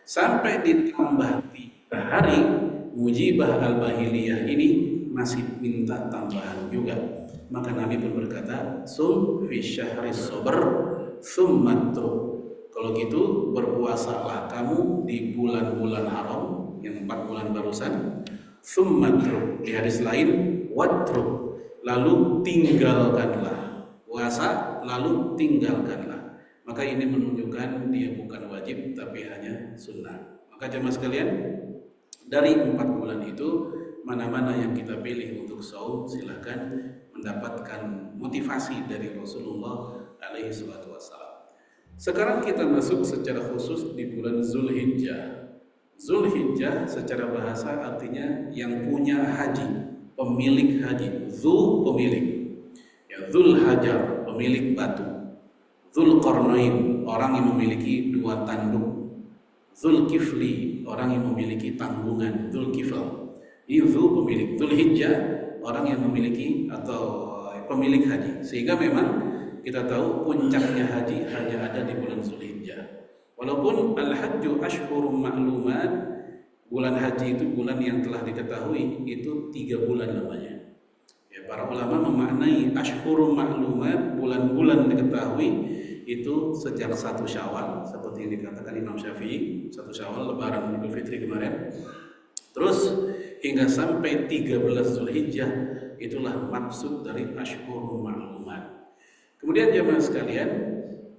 Sampai ditambah 3 hari, Mujibah al-Bahiliyah ini masih minta tambahan juga. Maka Nabi pun berkata, sum fi syahri sabr summa truk. Kalau gitu berpuasalah kamu di bulan-bulan haram, yang 4 bulan barusan. Summa truk, di hadis lain watruk, lalu tinggalkanlah. Puasa lalu tinggalkanlah. Maka ini menunjukkan dia bukan wajib tapi hanya sunnah. Maka jemaah sekalian, dari 4 bulan itu mana-mana yang kita pilih untuk saum, silakan mendapatkan motivasi dari Rasulullah alaihi salatu wassalam. Sekarang kita masuk secara khusus di bulan Zulhijjah. Zulhijjah secara bahasa artinya yang punya haji, pemilik haji. Zul pemilik, ya, Zul Hajar pemilik batu, Zul Qarnain orang yang memiliki 2 tanduk, Zul Kifli orang yang memiliki tanggungan, Zul Kifl. Ini Zul pemilik. Zulhijjah orang yang memiliki atau pemilik haji. Sehingga memang kita tahu puncaknya haji hanya ada di bulan Zulhijjah. Walaupun al-hajju ashhurum ma'lumat, bulan haji itu bulan yang telah diketahui, itu 3 bulan namanya. Ya, para ulama memaknai ashhurum ma'lumat, bulan-bulan diketahui itu sejak 1 Syawal, seperti yang dikatakan Imam Syafi'i, 1 Syawal lebaran Idul Fitri kemarin. Terus hingga sampai 13 Zulhijjah, itulah maksud dari ashhurum ma'lumat. Kemudian jemaah sekalian,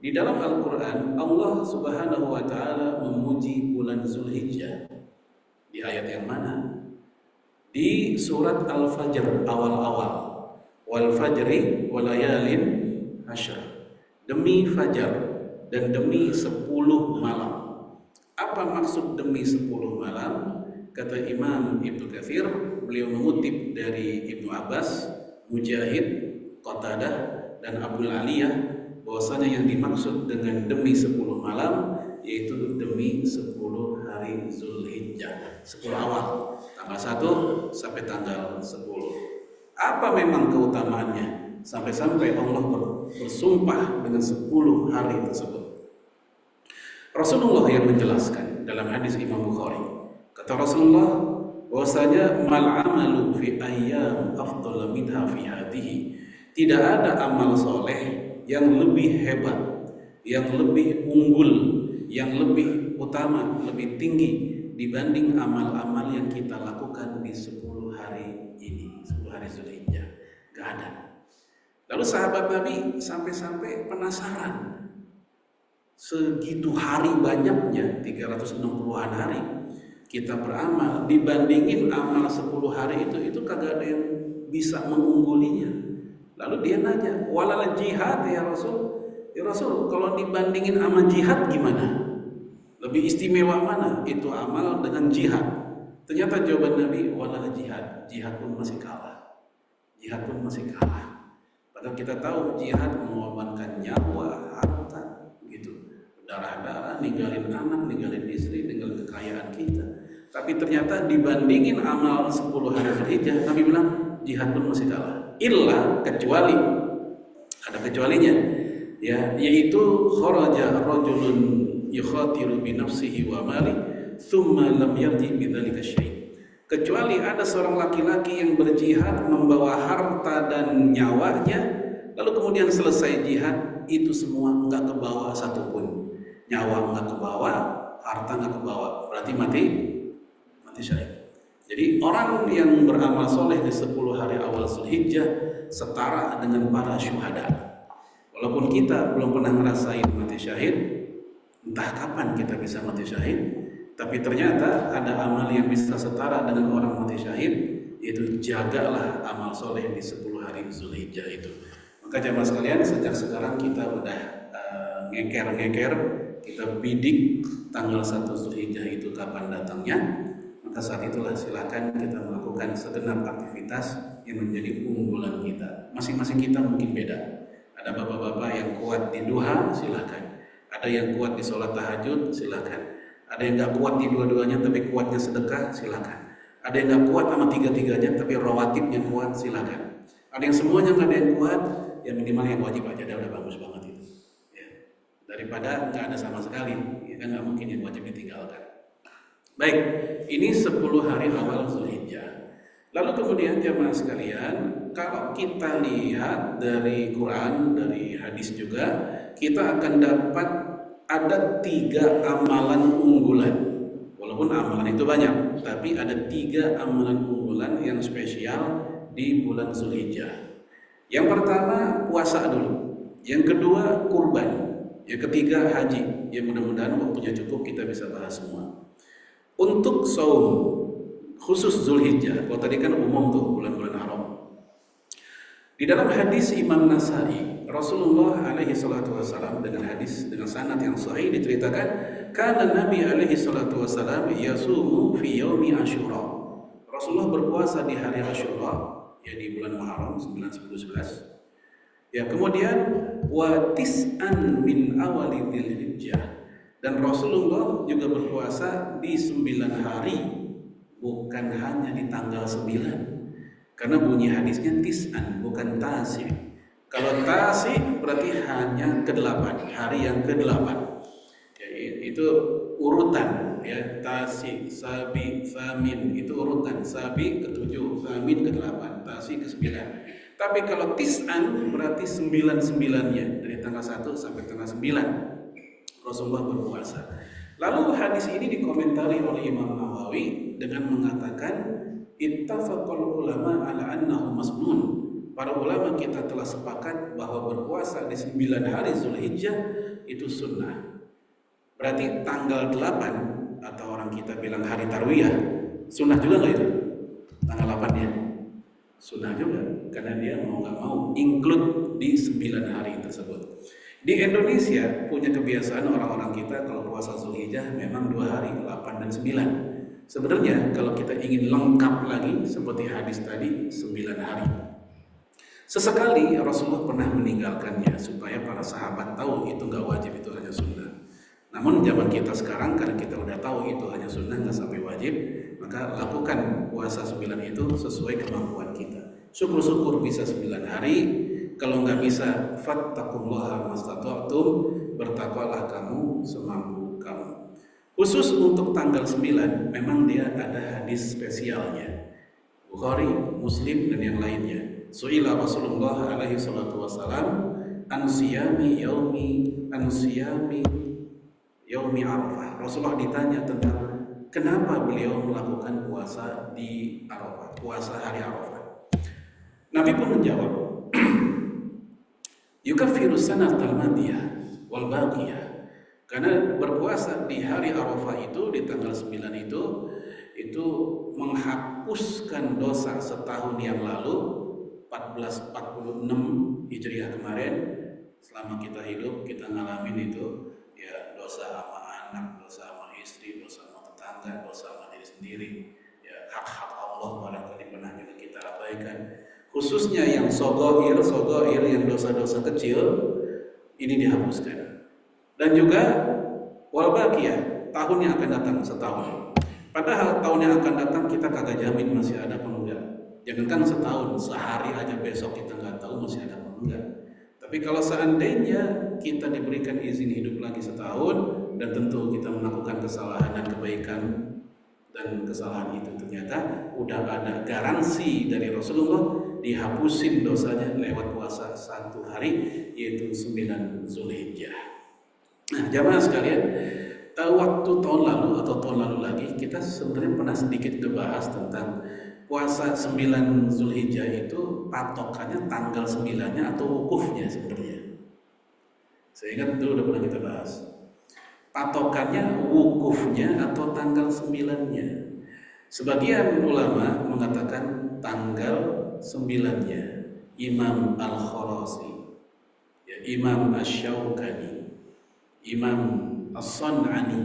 di dalam Al-Quran Allah Subhanahu wa ta'ala memuji bulan Zulhijjah. Di ayat yang mana? Di surat Al-Fajr awal-awal. Wal fajri walayalin hashr. Demi fajar dan demi 10 malam. Apa maksud demi 10 malam? Kata Imam Ibnu Katsir, beliau mengutip dari Ibnu Abbas, Mujahid, Qatadah, dan Abdul Aliyah, bahwasanya yang dimaksud dengan demi 10 malam yaitu demi 10 hari Zulhijjah, 10 awal, tanggal 1 sampai tanggal 10. Apa memang keutamaannya sampai-sampai Allah bersumpah dengan 10 hari tersebut? Rasulullah yang menjelaskan dalam hadis Imam Bukhari. Kata Rasulullah bahwasanya mal amalu fi ayyam afdal minha fi hadhihi. Tidak ada amal soleh yang lebih hebat, yang lebih unggul, yang lebih utama, lebih tinggi dibanding amal-amal yang kita lakukan di 10 hari ini, 10 hari Zulhijjah. Gak ada. Lalu sahabat Nabi sampai-sampai penasaran. Segitu hari banyaknya, 360-an hari kita beramal, dibandingin amal 10 hari itu kagak ada yang bisa mengunggulinya. Lalu dia nanya, walal jihad ya Rasul? Ya Rasul, kalau dibandingin sama jihad gimana? Lebih istimewa mana itu amal dengan jihad? Ternyata jawaban Nabi, walal jihad. Jihad pun masih kalah. Jihad pun masih kalah. Padahal kita tahu jihad mengorbankan nyawa, harta, gitu. Darah-darah, ninggalin anak, ninggalin istri, ninggalin kekayaan kita. Tapi ternyata dibandingin amal 10 hari Zulhijjah, Nabi bilang jihad pun masih kalah. Illa, kecuali, ada kecualinya, ya, yaitu kharaja rajulun yukhatiru bi nafsihi wa mali thumma lam yati bidzalika syai'. Kecuali ada seorang laki-laki yang berjihad membawa harta dan nyawanya, lalu kemudian selesai jihad, itu semua enggak kebawa satupun. Nyawa enggak kebawa, harta enggak kebawa, berarti mati syahid. Jadi orang yang beramal soleh di 10 hari awal Zulhijjah setara dengan para syuhada. Walaupun kita belum pernah ngerasain mati syahid, entah kapan kita bisa mati syahid, tapi ternyata ada amal yang bisa setara dengan orang mati syahid, yaitu jagalah amal soleh di 10 hari Zulhijjah itu. Maka jamaah sekalian, sejak sekarang kita udah ngeker-ngeker, kita bidik tanggal 1 Zulhijjah itu kapan datangnya. Maka saat itulah silakan kita melakukan segenap aktivitas yang menjadi unggulan kita. Masing-masing kita mungkin beda. Ada bapak-bapak yang kuat di duha, silakan. Ada yang kuat di sholat tahajud, silakan. Ada yang nggak kuat di dua-duanya tapi kuatnya sedekah, silakan. Ada yang nggak kuat sama tiga-tiganya tapi rawatibnya kuat, silakan. Ada yang semuanya nggak ada yang kuat, ya minimal yang wajib aja, udah bagus banget itu. Ya. daripada nggak ada sama sekali. Ya kan nggak mungkin yang wajib ditinggalkan. Baik, ini 10 hari awal Zulhijjah. Lalu kemudian jamaah sekalian, kalau kita lihat dari Quran, dari hadis juga, kita akan dapat ada 3 amalan unggulan. Walaupun amalan itu banyak, tapi ada 3 amalan unggulan yang spesial di bulan Zulhijjah. Yang pertama puasa dulu, yang kedua kurban, yang ketiga haji. Ya mudah-mudahan waktunya cukup kita bisa bahas semua. Untuk saum khusus Zulhijjah, kalau tadi kan umum tuh bulan-bulan haram. Di dalam hadis Imam Nasai, Rasulullah alaihi salatu wasallam dengan hadis dengan sanad yang sahih diceritakan, kana Nabi alaihi salatu wasallam yasumu fi yaumi Asyura. Rasulullah berpuasa di hari Asyura, ya di bulan Muharram 9, 10, 11. Ya, kemudian wa tis'an min awali Dzulhijjah. Dan Rasulullah juga berpuasa di 9 hari, bukan hanya di tanggal 9. Karena bunyi hadisnya tis'an, bukan tasi. Kalau tasi berarti hanya ke-8, hari yang ke-8. Ya, itu urutan, ya, tasi, sabi, samin, itu urutan. Sabi ke-7, samin ke-8, tasi ke-9. Tapi kalau tis'an berarti 9-9-nya, dari tanggal 1 sampai tanggal 9 Rasulullah berpuasa. Lalu hadis ini dikomentari oleh Imam Nawawi dengan mengatakan ittafaqal ulama ala annahu masnun. Para ulama kita telah sepakat bahwa berpuasa di 9 hari Zulhijjah itu sunnah. Berarti tanggal 8 atau orang kita bilang hari Tarwiyah, sunnah juga nggak itu? Tanggal 8-nya sunnah juga, karena dia mau nggak mau include di 9 hari tersebut. Di Indonesia punya kebiasaan orang-orang kita kalau puasa Zulhijjah memang 2 hari, 8 dan 9. Sebenarnya kalau kita ingin lengkap lagi seperti hadis tadi 9 hari. Sesekali Rasulullah pernah meninggalkannya supaya para sahabat tahu itu nggak wajib, itu hanya sunnah. Namun zaman kita sekarang karena kita udah tahu itu hanya sunnah nggak sampai wajib, maka lakukan puasa 9 itu sesuai kemampuan kita. Syukur-syukur bisa 9 hari. Kalau nggak bisa, fattaqullaha mastata'tum, bertakwalah kamu semampu kamu. Khusus untuk tanggal 9, memang dia ada hadis spesialnya. Bukhari, Muslim dan yang lainnya. Su'ila Rasulullah alaihi salatu wassalam an siyami yaumi Arafah. Rasulullah ditanya tentang kenapa beliau melakukan puasa di Arafah, puasa hari Arafah. Nabi pun menjawab, yukaffiru sanatal madiyah wal baqiyah. Karena berpuasa di hari Arafah itu, di tanggal 9 itu menghapuskan dosa setahun yang lalu, 1446 Hijriah kemarin. Selama kita hidup kita ngalamin itu, ya, dosa sama anak, dosa sama istri, dosa sama tetangga, dosa sama diri sendiri, ya, hak-hak Allah barangkali pernah juga kita abaikan. Khususnya yang sogoir yang dosa-dosa kecil ini dihapuskan. Dan juga wal baqiyah, tahun yang akan datang setahun. Padahal tahun yang akan datang kita kagak jamin masih ada apa enggak. Jangankan setahun, sehari aja besok kita nggak tahu masih ada apa enggak. Tapi kalau seandainya kita diberikan izin hidup lagi setahun, dan tentu kita melakukan kesalahan dan kebaikan, dan kesalahan itu ternyata udah ada garansi dari Rasulullah dihapusin dosanya lewat puasa 1 hari, yaitu 9 Zulhijjah. Nah, jamaah sekalian, waktu tahun lalu atau tahun lalu lagi kita sebenarnya pernah sedikit ngebahas tentang puasa 9 Zulhijjah itu patokannya tanggal 9-nya atau wukufnya sebenarnya. Saya ingat dulu udah pernah kita bahas. Patokannya wukufnya atau tanggal 9-nya. Sebagian ulama mengatakan tanggal 9-nya. Imam Al-Kharazi, ya, Imam Asy-Syaukani, Imam As-San'ani,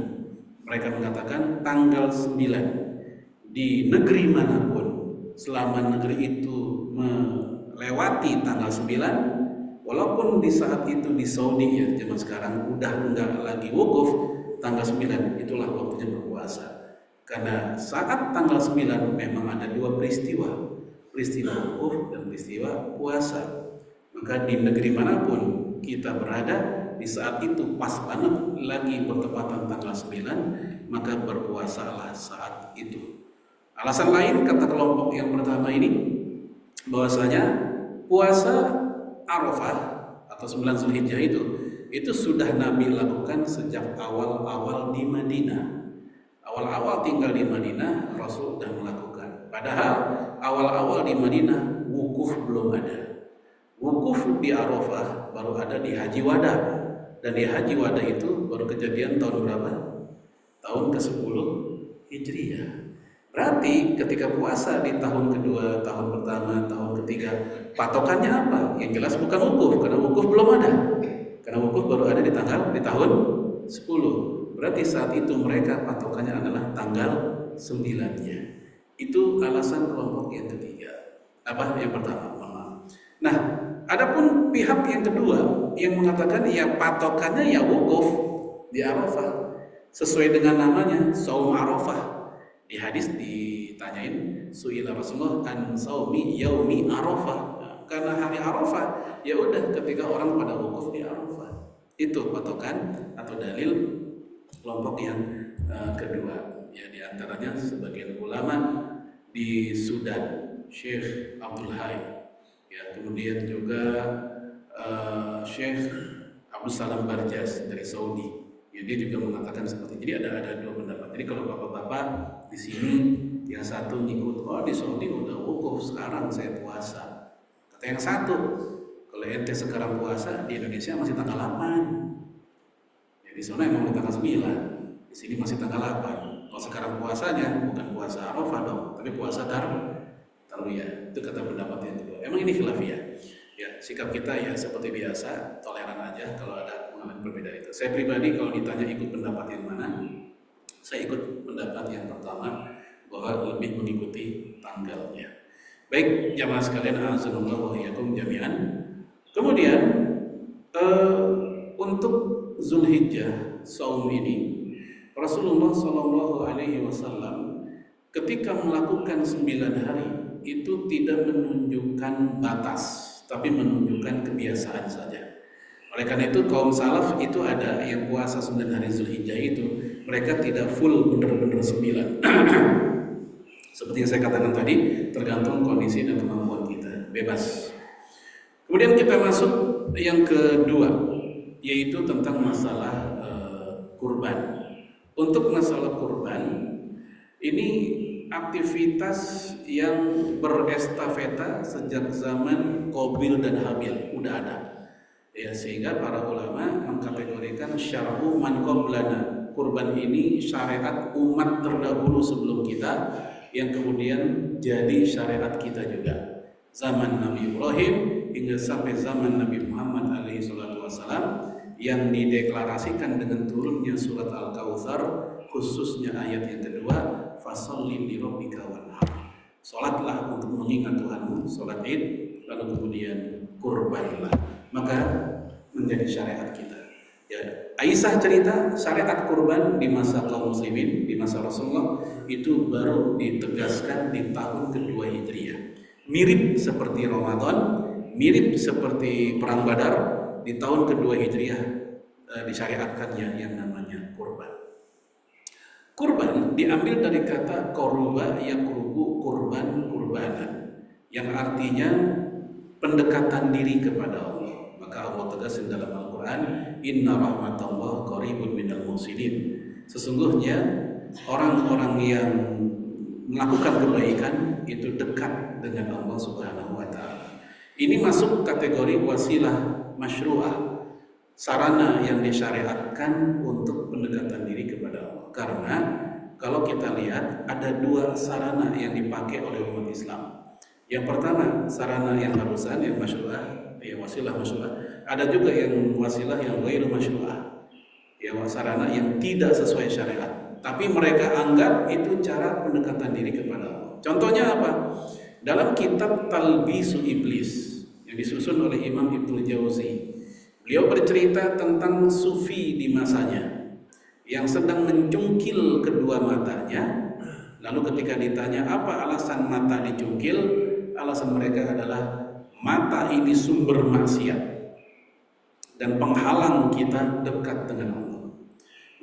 mereka mengatakan tanggal 9 di negeri manapun, selama negeri itu melewati tanggal 9, walaupun di saat itu di Saudi, ya, zaman sekarang udah enggak lagi wukuf, tanggal 9 itulah waktunya berpuasa. Karena saat tanggal 9 memang ada 2 peristiwa wukuf dan peristiwa puasa. Maka di negeri manapun kita berada, di saat itu pas banget lagi bertepatan tanggal 9, maka berpuasalah saat itu. Alasan lain kata kelompok yang pertama ini bahwasanya puasa Arafah atau 9 Zulhijjah itu sudah Nabi lakukan sejak awal-awal di Madinah. Awal-awal tinggal di Madinah Rasul sudah melakukan. Padahal awal-awal di Madinah wukuf belum ada. Wukuf di Arafah baru ada di Haji Wada, dan di Haji Wada itu baru kejadian tahun berapa? Tahun ke-10 Hijriah. Berarti ketika puasa di tahun kedua, tahun pertama, tahun ketiga, patokannya apa? Yang jelas bukan wukuf, karena wukuf belum ada. Karena wukuf baru ada di tahun 10. Berarti saat itu mereka patokannya adalah tanggal 9-nya. Itu alasan kelompok yang ketiga. Apa? Yang pertama. Nah, adapun pihak yang kedua yang mengatakan ya patokannya ya wukuf di Arafah sesuai dengan namanya Saum Arafah. Di hadis ditanyain su'ila Rasulullah an saumi yaumi Arafah. Karena hari Arafah ya udah ketika orang pada wukuf di Arafah. Itu patokan atau dalil kelompok yang kedua. Ya di antaranya sebagian ulama di Sudan, Syekh Abdul Hai. Ya, kemudian juga Syekh Abdul Salam Barjas dari Saudi. Ya, dia juga mengatakan seperti itu. Jadi ada dua pendapat. Jadi kalau bapak-bapak di sini yang satu ngikut, oh di Saudi udah wukuf, sekarang saya puasa. Kata yang satu, kalau ente sekarang puasa di Indonesia masih tanggal 8. Ya, di sana emang di tanggal 9. Di sini masih tanggal 8. Kalau sekarang puasanya bukan puasa Arafah dong, tapi puasa Tarwiyah. Itu kata pendapat yang kedua. Emang ini khilafiyah. Ya, sikap kita ya seperti biasa, toleran aja kalau ada mengalami perbedaan itu. Saya pribadi kalau ditanya ikut pendapat yang mana, saya ikut pendapat yang pertama bahwa lebih mengikuti tanggalnya. Baik, jamaah sekalian, azanullah wa iyyakum jami'an. Kemudian untuk Zulhijjah saum ini Rasulullah Shallallahu Alaihi Wasallam ketika melakukan 9 hari itu tidak menunjukkan batas, tapi menunjukkan kebiasaan saja. Oleh karena itu kaum salaf itu ada yang puasa 9 hari Zulhijjah itu mereka tidak full benar-benar 9. Seperti yang saya katakan tadi, tergantung kondisi dan kemampuan kita, bebas. Kemudian kita masuk yang kedua, yaitu tentang masalah kurban. Untuk masalah kurban ini aktivitas yang berestafeta sejak zaman Qabil dan Habil udah ada. Ya, sehingga para ulama mengkategorikan syar'u man qablana. Kurban ini syariat umat terdahulu sebelum kita yang kemudian jadi syariat kita juga. Zaman Nabi Ibrahim hingga sampai zaman Nabi Muhammad alaihi salatu wasallam yang dideklarasikan dengan turunnya surat Al-Kautsar, khususnya ayat yang kedua, fasholli li rabbika wanhar. Salatlah untuk mengingat Tuhanmu, salat Id, lalu kemudian kurbanlah. Maka menjadi syariat kita. Ya, Aisyah cerita syariat kurban di masa kaum muslimin, di masa Rasulullah itu baru ditegaskan di tahun kedua Hijriah. Mirip seperti Ramadan, mirip seperti perang Badar, di tahun kedua Hijriah disyariatkannya yang namanya kurban. Kurban diambil dari kata koruba yakrubu kurban kurbanan, yang artinya pendekatan diri kepada Allah. Maka Allah tegaskan dalam Al-Quran, Inna rahmatallah qaribun minal muhsinin. Sesungguhnya orang-orang yang melakukan kebaikan itu dekat dengan Allah Subhanahu wa Ta'ala. Ini masuk kategori wasilah masyru'ah, sarana yang disyariatkan untuk pendekatan diri kepada Allah. Karena kalau kita lihat ada dua sarana yang dipakai oleh umat Islam. Yang pertama sarana yang harusan, yang masyru'ah, ya wasilah masyru'ah. Ada juga yang wasilah yang ghairu masyru'ah, ya sarana yang tidak sesuai syariat, tapi mereka anggap itu cara pendekatan diri kepada Allah. Contohnya apa? Dalam kitab Talbisu Iblis yang disusun oleh Imam Ibnul Jauzi, beliau bercerita tentang sufi di masanya yang sedang mencungkil kedua matanya. Lalu ketika ditanya apa alasan mata dicungkil, alasan mereka adalah mata ini sumber maksiat. dan penghalang kita dekat dengan Allah.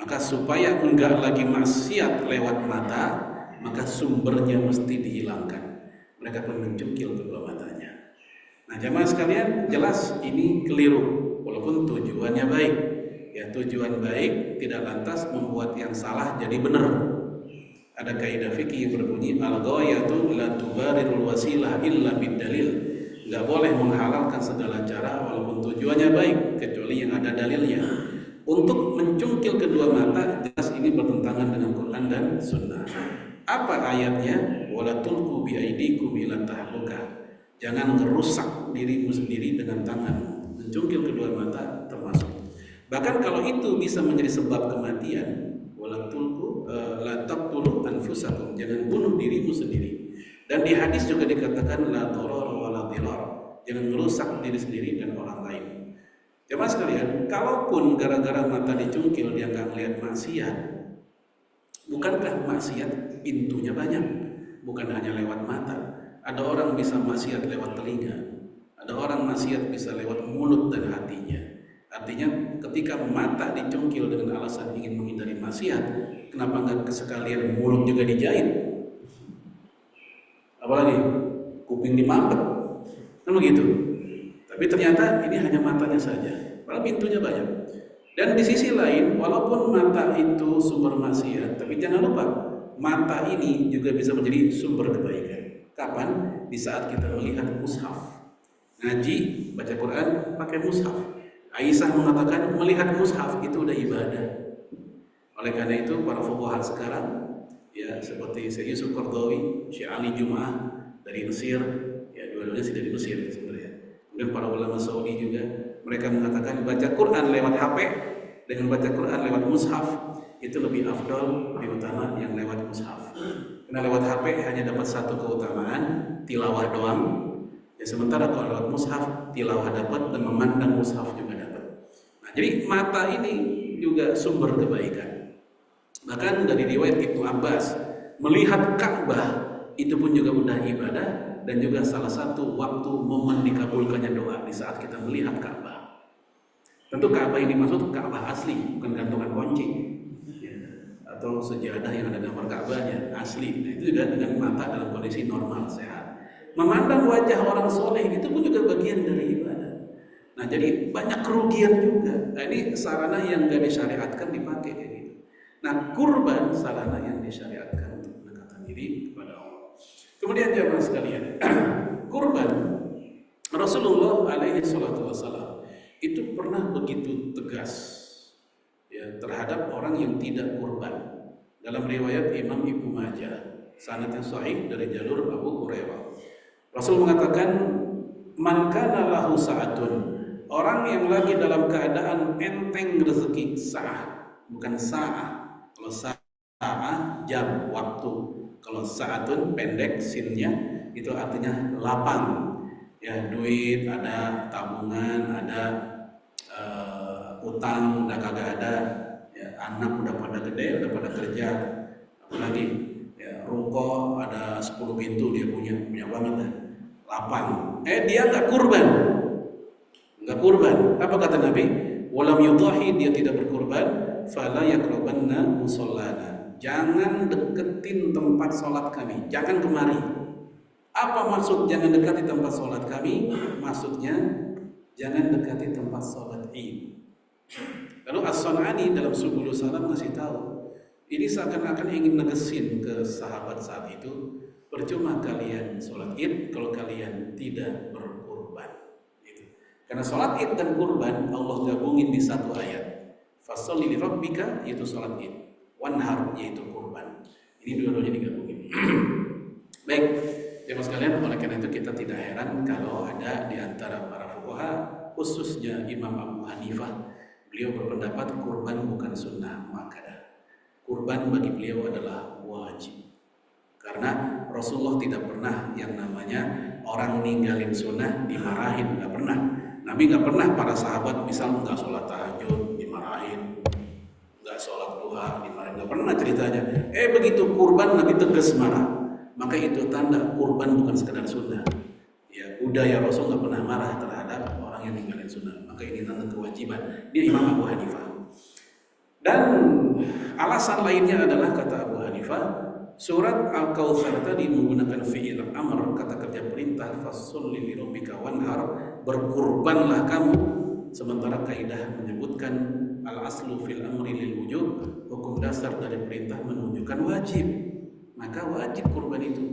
Maka supaya enggak lagi maksiat lewat mata, maka sumbernya mesti dihilangkan. Mereka pun mencungkil kedua matanya. Nah, jamaah sekalian, jelas ini keliru walaupun tujuannya baik. Ya, tujuan baik tidak lantas membuat yang salah jadi benar. Ada kaidah fikih yang berbunyi al-ghayatu la tubarirul wasilah illa bid-dalil. Enggak boleh menghalalkan segala cara walaupun tujuannya baik kecuali yang ada dalilnya. Untuk mencungkil kedua mata jelas ini bertentangan dengan Quran dan Sunnah. Apa ayatnya? Wala tulqu bi aidikum ila tahluka. Jangan merusak dirimu sendiri dengan tanganmu. Mencungkil kedua mata termasuk. Bahkan kalau itu bisa menjadi sebab kematian, wala tulqu la taqtulu anfusakum. Jangan bunuh dirimu sendiri. Dan di hadis juga dikatakan la darar wala dirar. Jangan merusak diri sendiri dan orang lain. Jemaah sekalian, kalaupun gara-gara mata dicungkil dia nggak melihat maksiat, bukankah maksiat pintunya banyak? Bukan hanya lewat mata. Ada orang bisa maksiat lewat telinga. Ada orang maksiat bisa lewat mulut dan hatinya. Artinya ketika mata dicungkil dengan alasan ingin menghindari maksiat, kenapa nggak sekalian mulut juga dijahit? Apalagi kuping dimampet, kan begitu. Tapi ternyata ini hanya matanya saja, padahal pintunya banyak. Dan di sisi lain, walaupun mata itu sumber maksiat, tapi jangan lupa mata ini juga bisa menjadi sumber kebaikan. Kapan? Di saat kita melihat mushaf. Ngaji, baca Quran, pakai mushaf. Aisyah mengatakan melihat mushaf itu udah ibadah. Oleh karena itu para fuqaha sekarang, ya seperti Syekh Yusuf Qaradawi, Syekh Ali Jum'ah dari Mesir, ya dua-duanya sudah di Mesir sebenarnya. Kemudian para ulama Saudi juga, mereka mengatakan baca Quran lewat HP dengan baca Quran lewat mushaf itu lebih afdal, lebih utama yang lewat mushaf. Karena lewat HP hanya dapat satu keutamaan, tilawah doang. Ya, sementara kalau lewat mushaf, tilawah dapat dan memandang mushaf juga dapat. Nah, jadi mata ini juga sumber kebaikan. Bahkan dari riwayat Ibnu Abbas, melihat Ka'bah itu pun juga udah ibadah dan juga salah satu waktu momen dikabulkannya doa di saat kita melihat Ka'bah. Tentu Ka'bah ini maksud Ka'bah asli, bukan gantungan kunci ya, atau sejadah yang ada gambar Ka'bahnya asli. Nah, itu juga dengan mata dalam kondisi normal sehat. Memandang wajah orang soleh itu pun juga bagian dari ibadah. Nah, jadi banyak kerugian juga. Nah, ini sarana yang gak disyariatkan dipakai kayak gitu. Nah, kurban sarana yang disyariatkan untuk mendekatkan diri kepada Allah. Kemudian jamaah sekalian, kurban Rasulullah alaihi salatu wassalam itu pernah begitu tegas ya terhadap orang yang tidak kurban. Dalam riwayat Imam Ibnu Majah, sanad yang sahih dari jalur Abu Hurairah. Rasul mengatakan, man kana lahu sa'atun, orang yang lagi dalam keadaan enteng rezeki, sa'ah, bukan sa'ah. Kalau sa'ah jam, waktu. Kalau sa'atun pendek sinnya itu artinya lapang. Ya, duit ada, tabungan ada, utang udah kagak ada, ya, anak udah pada gede, udah pada kerja, apalagi ya, ruko ada 10 pintu dia punya banget dah. Lapang. Dia nggak kurban. Apa kata Nabi? Walam yudhahi, dia tidak berkurban. Fala yaqrabanna musallana. Jangan deketin tempat sholat kami. Jangan kemari. Apa maksud jangan dekati tempat sholat kami? Maksudnya jangan dekati tempat sholat Id. Lalu As-Sun'ani dalam Subulus Salam ngasih tahu, ini seakan-akan ingin negesin ke sahabat saat itu, percuma kalian sholat Id kalau kalian tidak berkurban. Gitu. Karena sholat Id dan kurban Allah gabungin di satu ayat. Fasholli li rabbika, yaitu sholat Id. Wanhar, yaitu kurban. Ini dua-duanya digabungin. Baik, jemaah sekalian, oleh karena itu kita tidak heran kalau ada di antara para fuqaha, khususnya Imam Abu Hanifah, beliau berpendapat kurban bukan sunnah muakkadah. Kurban bagi beliau adalah wajib. Karena Rasulullah tidak pernah yang namanya orang ninggalin sunnah dimarahin, nggak pernah. Nabi nggak pernah para sahabat misal nggak sholat tahajud dimarahin, nggak sholat duha dimarahin, nggak pernah ceritanya. Begitu kurban Nabi tegas marah. Maka itu tanda kurban bukan sekedar sunnah. Ya, budaya Rasul nggak pernah marah terhadap orang yang ninggalin sunnah. maka ini tentang kewajiban. Dia Imam Abu Hanifah. Dan alasan lainnya adalah kata Abu Hanifah, surat Al-Kautsar tadi menggunakan fi'il amr, kata kerja perintah, fasholli li rabbika wanhar, berkurbanlah kamu. Sementara kaidah menyebutkan al-aslu fil amri lil wujub, hukum dasar dari perintah menunjukkan wajib, maka wajib kurban itu.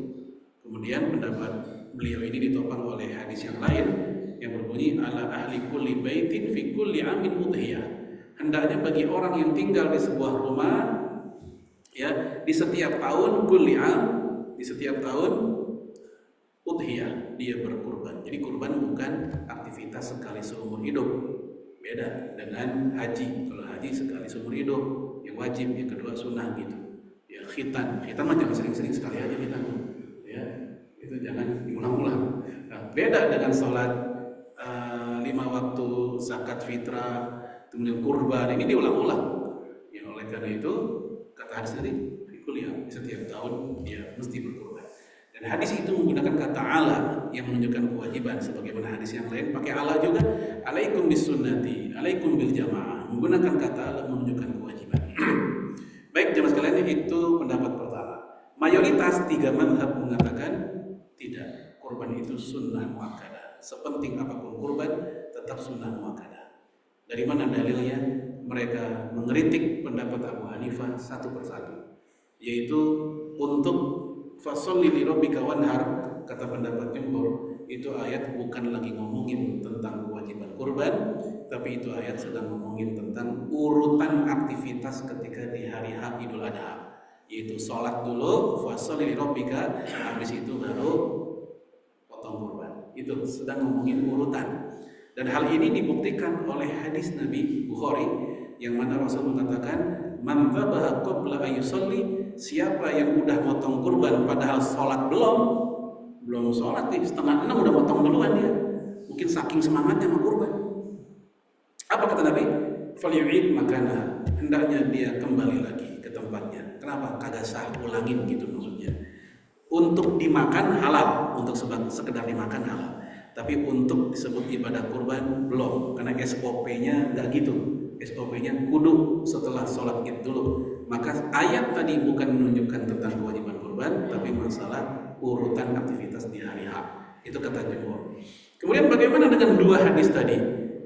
Kemudian pendapat beliau ini ditopang oleh hadis yang lain yang berbunyi ala ahli kulli baitin fi kulli amin udhiyah. Hendaknya bagi orang yang tinggal di sebuah rumah, ya, di setiap tahun kulli am, di setiap tahun udhiyah, dia berkurban. Jadi kurban bukan aktivitas sekali seumur hidup, beda dengan haji. Kalau haji sekali seumur hidup yang wajib, yang kedua sunnah gitu. Ya, khitan mah jangan sering-sering, sekali aja khitan, ya, itu jangan diulang-ulang. Nah, beda dengan sholat 5 waktu, zakat fitrah, kemudian kurban, ini diulang-ulang. Ya, oleh karena itu kata hadis tadi kuliah setiap tahun dia mesti berkurban. Dan hadis itu menggunakan kata ala yang menunjukkan kewajiban, sebagaimana hadis yang lain pakai ala juga, alaikum bisunnati, alaikum bil jamaah, menggunakan kata ala menunjukkan kewajiban. Baik jemaah sekalian, itu pendapat pertama. Mayoritas 3 mazhab mengatakan tidak, kurban itu sunnah muakkadah. Sepenting apapun kurban tetap sunnah muakkadah. Dari mana dalilnya? Mereka mengkritik pendapat Abu Hanifah satu persatu, yaitu untuk fasholli li rabbika wanhar, kata pendapat jumhur, itu ayat bukan lagi ngomongin tentang kewajiban kurban, tapi itu ayat sedang ngomongin tentang urutan aktivitas ketika di hari H Idul Adha, yaitu sholat dulu, fasholli li rabbika, habis itu baru potong kurban. Itu sedang ngomongin urutan. Dan hal ini dibuktikan oleh hadis Nabi Bukhari yang mana Rasul mengatakan, man dzabaha qabla ayyusalli, siapa yang udah motong kurban padahal sholat belum sholat nih, 5:30 udah motong duluan dia, mungkin saking semangatnya sama kurban. Apa kata Nabi? Falyu'id makana, hendaknya dia kembali lagi ke tempatnya. Kenapa? Kagak sah ulangin gitu maksudnya. Untuk dimakan halal, untuk sekedar dimakan halal. Tapi untuk disebut ibadah kurban belum, karena SOP-nya nggak gitu. SOP-nya kudu setelah sholat id dulu. Maka ayat tadi bukan menunjukkan tentang kewajiban kurban, tapi masalah urutan aktivitas di hari H. Itu kata jumhur. Kemudian bagaimana dengan 2 hadis tadi?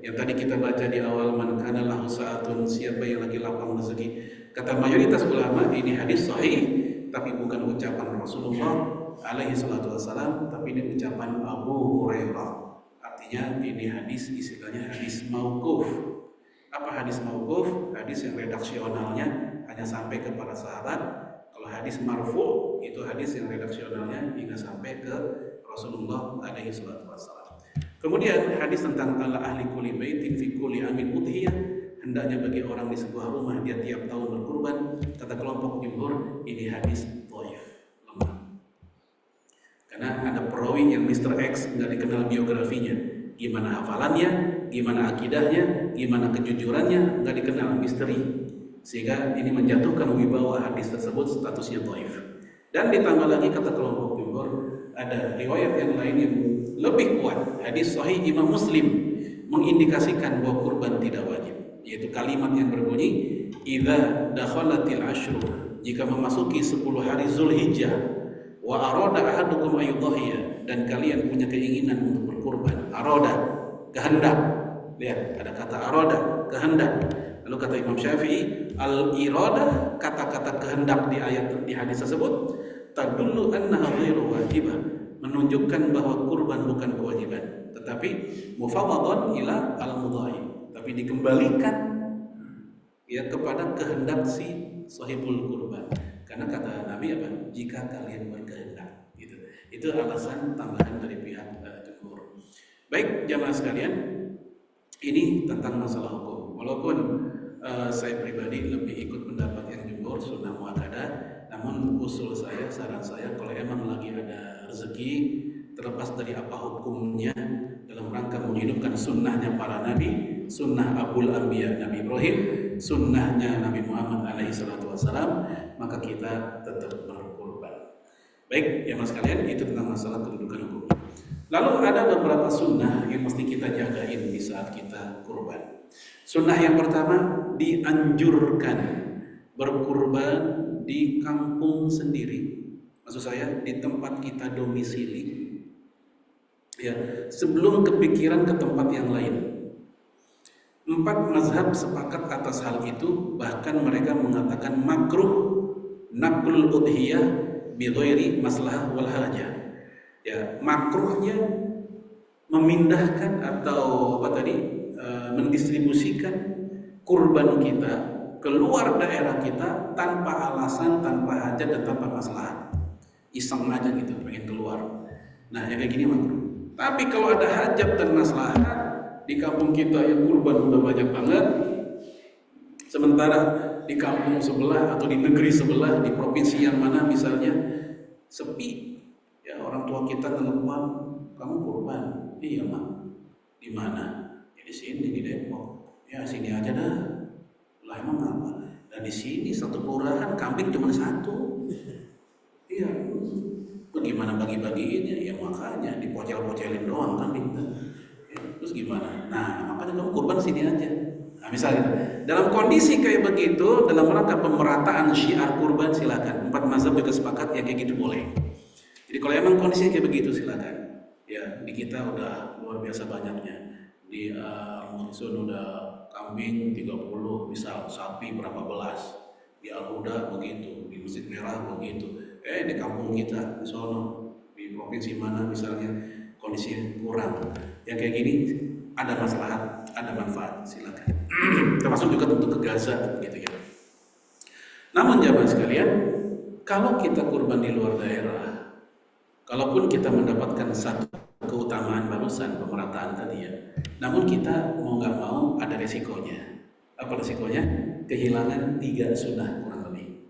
Yang tadi kita baca di awal, man kana lahu sa'atun, siapa yang lagi lapang rezeki. Kata mayoritas ulama ini hadis sahih, tapi bukan ucapan Rasulullah alaihi salatu wassalam, tapi ini ucapan Abu Hurairah. Artinya ini hadis, istilahnya hadis mauquf. Apa hadis mauquf? Hadis yang redaksionalnya hanya sampai ke para sahabat. Kalau hadis marfu itu hadis yang redaksionalnya hingga sampai ke Rasulullah alaihi salatu wassalam. Kemudian hadis tentang ala ahli kulli baitin fi kulli amin udhiyah, hendaknya bagi orang di sebuah rumah dia tiap tahun berkurban. Kata kelompok jumhur ini hadis dhaif, lemah. Karena ada perawi yang Mr. X nggak dikenal biografinya, gimana hafalannya, gimana akidahnya, gimana kejujurannya, nggak dikenal, misteri. Sehingga ini menjatuhkan wibawa hadis tersebut statusnya dhaif. Dan ditambah lagi kata kelompok jumhur, ada riwayat yang lain yang lebih kuat, hadis sahih Imam Muslim mengindikasikan bahwa kurban tidak wajib, yaitu kalimat yang berbunyi idza dakhalatil ashru, jika memasuki 10 hari Zulhijjah, wa arada ahadukum ayyudhiya, dan kalian punya keinginan untuk berkurban. Arada, kehendak. Lihat, ada kata arada, kehendak. Lalu kata Imam Syafi'i, al-iradah, kata-kata kehendak di ayat di hadis tersebut, tadullu annaha ghairu wajibah, menunjukkan bahwa kurban bukan kewajiban, tetapi mufawwadhan ila al-mudhahi, tapi dikembalikan ya kepada kehendak si sahibul kurban. Karena kata Nabi apa? Jika kalian berkehendak, gitu. Itu alasan tambahan dari pihak jumhur. Baik jamaah sekalian, ini tentang masalah hukum. Walaupun saya pribadi lebih ikut pendapat yang jumhur sunnah muakkadah, namun usul saya, saran saya, kalau emang lagi ada rezeki, terlepas dari apa hukumnya, dalam rangka menghidupkan sunnahnya para nabi, sunnah Abul Anbiya Nabi Ibrahim, sunnahnya Nabi Muhammad alaihi salatu wassalam, maka kita tetap berkurban. Baik, ya mas kalian, itu tentang masalah kedudukan hukum. Lalu ada beberapa sunnah yang mesti kita jagain di saat kita kurban. Sunnah yang pertama, dianjurkan berkurban di kampung sendiri. Maksud saya di tempat kita domisili. Ya, sebelum kepikiran ke tempat yang lain. 4 mazhab sepakat atas hal itu, bahkan mereka mengatakan makruh naqlul udhiyah bi ghairi maslahah wal hajah. Ya, makruhnya memindahkan atau mendistribusikan kurban kita keluar daerah kita tanpa alasan, tanpa hajat dan tanpa masalah. Iseng aja gitu pengen keluar. Nah, yang kayak gini makruh. Tapi kalau ada hajat dan masalah di kampung kita yang kurban udah banyak banget, sementara di kampung sebelah atau di negeri sebelah, di provinsi yang mana misalnya sepi, ya orang tua kita telepon, kamu kurban? Iya mak. Di mana? Ya di sini di Depok. Ya sini aja dah. Lah emang apa? Dan di sini satu kelurahan kambing cuma 1. Iya. Bagaimana bagi-bagiinnya? Ya makanya dipocel-pocelin doang kambing. Ya, terus gimana? Nah makanya kamu kurban sini aja. Nah misalnya dalam kondisi kayak begitu, dalam rangka pemerataan syiar kurban silakan. 4 mazhab juga sepakat ya kayak gitu boleh. Jadi kalau emang kondisinya kayak begitu silakan. Ya di kita udah luar biasa banyaknya. Di Al-Muhsin udah kambing 30, misal sapi berapa belas. Di Al-Huda begitu, di Masjid Merah begitu. Di kampung kita di sono, di provinsi mana misalnya kondisi kurang. Yang kayak gini ada maslahat, ada manfaat, silakan. Termasuk juga tentu ke Gaza gitu ya. Namun jamaah sekalian, kalau kita kurban di luar daerah, kalaupun kita mendapatkan satu keutamaan barusan pemerataan tadi ya, namun kita mau nggak mau ada resikonya. Apa resikonya? Kehilangan 3 sunnah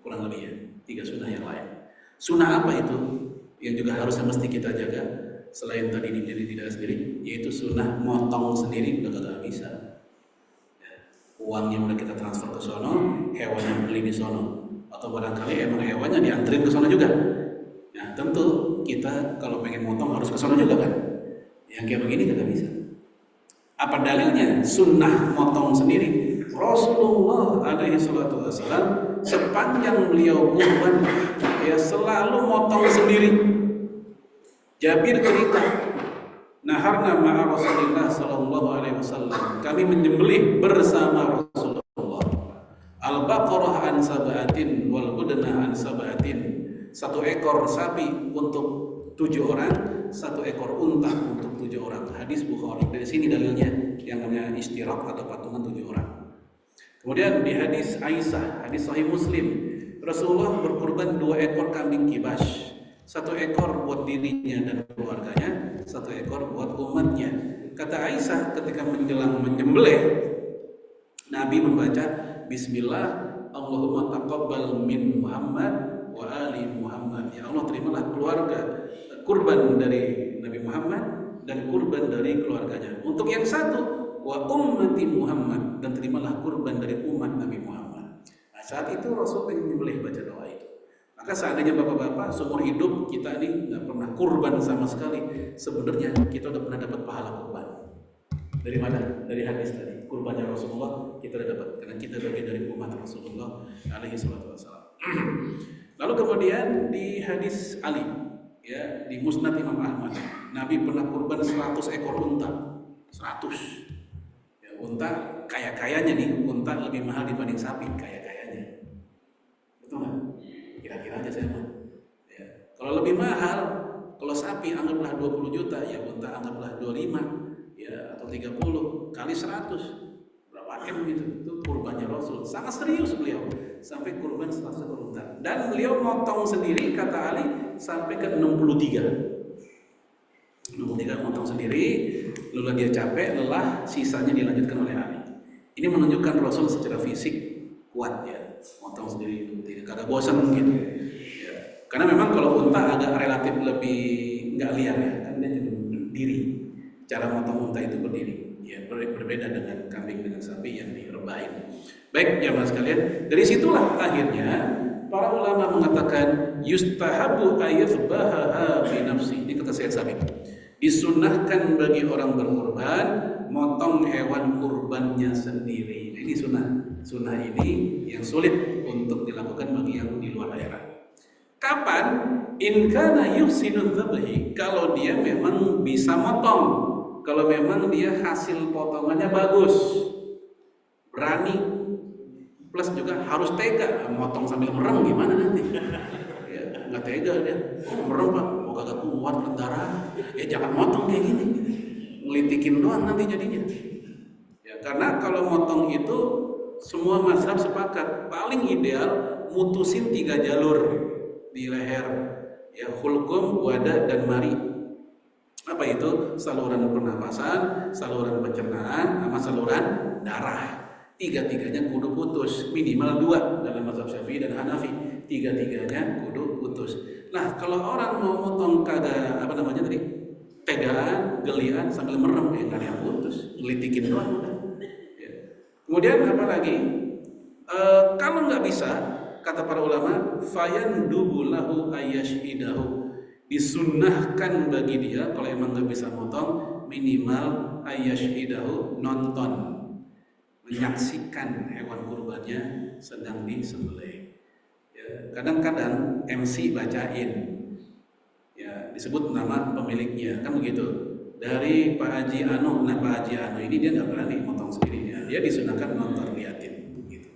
kurang lebih ya, 3 sunnah yang lain. Sunnah apa itu? Yang juga harusnya mesti kita jaga selain tadi diri tidak sendiri, yaitu sunnah motong sendiri udah gak bisa. Ya, uangnya udah kita transfer ke sono, hewannya beli di sono, atau barangkali emang hewannya dianterin ke sono juga. Nah tentu kita kalau pengen motong harus ke sono juga kan. Yang kayak begini gak bisa. Apa dalilnya? Sunnah motong sendiri. Rasulullah alaihi salatu wassalam sepanjang beliau kurban ya selalu motong sendiri. Jabir cerita, naharna ma'a Rasulillah sallallahu alaihi wasallam. Kami menyembelih bersama Rasulullah. Al-baqarah an sab'atin wal budna an sab'atin. 1 ekor sapi untuk 7 orang, 1 ekor unta untuk 7 orang. Hadis Bukhari. Dari sini dalilnya yang namanya istirak atau patungan 7 orang. Kemudian di hadis Aisyah, hadis Sahih Muslim, Rasulullah berkurban 2 ekor kambing kibas, 1 ekor buat dirinya dan keluarganya, 1 ekor buat umatnya. Kata Aisyah ketika menjelang menyembelih, Nabi membaca Bismillah, Allahumma taqabbal min Muhammad wa ali Muhammad. Ya Allah terimalah keluarga kurban dari Nabi Muhammad dan kurban dari keluarganya. Untuk yang satu, wa ummati Muhammad, dan terimalah kurban dari umat Nabi Muhammad. Nah, saat itu Rasul pengen menyembelih baca doa itu. Maka seandainya bapak-bapak seumur hidup kita ini nggak pernah kurban sama sekali, sebenarnya kita udah pernah dapat pahala kurban. Dari mana? Dari hadis tadi. Kurbannya Rasulullah kita udah dapat karena kita bagian dari umat Rasulullah alaihi salatu wasallam. Lalu kemudian di hadis Ali, ya di Musnad Imam Ahmad, Nabi pernah kurban 100 ekor unta. 100. Unta kaya-kayanya nih, unta lebih mahal dibanding sapi kaya-kayanya. Betul nggak? Kira-kira aja saya mah. Ya. Kalau lebih mahal, kalau sapi anggaplah 20 juta, ya unta anggaplah 25, ya atau 30 kali 100. Berapa M gitu? Itu kurbannya Rasul. Sangat serius beliau. Sampai kurban 100 ekor unta. Dan beliau motong sendiri kata Ali sampai ke 63 motong sendiri, lalu dia capek, lelah, sisanya dilanjutkan oleh Ali. Ini menunjukkan Rasul secara fisik kuat ya, motong sendiri, kagak bosan gitu. Ya. Karena memang kalau unta agak relatif lebih nggak liar ya, kan dia juga berdiri. Cara motong unta itu berdiri, ya berbeda dengan kambing dengan sapi yang direbahin. Baik jamaah sekalian, dari situlah akhirnya para ulama mengatakan yustahabu ayyathbaha bi nafsi. Ini kata Sayyid Sabiq. Disunahkan bagi orang berkurban motong hewan kurbannya sendiri. Ini sunnah. Sunnah ini yang sulit untuk dilakukan bagi yang di luar daerah. Kapan? In kana yuhsinu dzabhi, kalau dia memang bisa motong, kalau memang dia hasil potongannya bagus, berani, plus juga harus tega. Motong sambil merem gimana nanti? Ya, nggak tega dia. Oh, merem Pak, mau kagak kuat darah. Jangan motong kayak gini, ngelitikin doang nanti jadinya. Ya, karena kalau motong itu semua mazhab sepakat paling ideal mutusin 3 jalur di leher, ya, hulqum, wada, dan mari. Apa itu? Saluran pernapasan, saluran pencernaan, sama saluran darah. Tiga-tiganya kudu putus, minimal 2 dalam mazhab Syafi'i dan Hanafi. Tiga-tiganya kudu putus. Nah, kalau orang mau motong kagak tegaan, gelian sambil merem, nggak ada yang putus, ngelitikin doang udah. Ya. Kemudian apa lagi? Kalau nggak bisa, kata para ulama, fayandubu lahu ayyashhidahu, disunnahkan bagi dia kalau emang nggak bisa motong, minimal ayyashhidahu, nonton, menyaksikan hewan kurbannya sedang disembelih. Ya, kadang-kadang MC bacain, ya, disebut nama pemiliknya, kan begitu. Dari Pak Haji Anu, nah Pak Haji Anu ini dia nggak berani motong sendirinya, dia disunahkan nonton, liatin, gitu.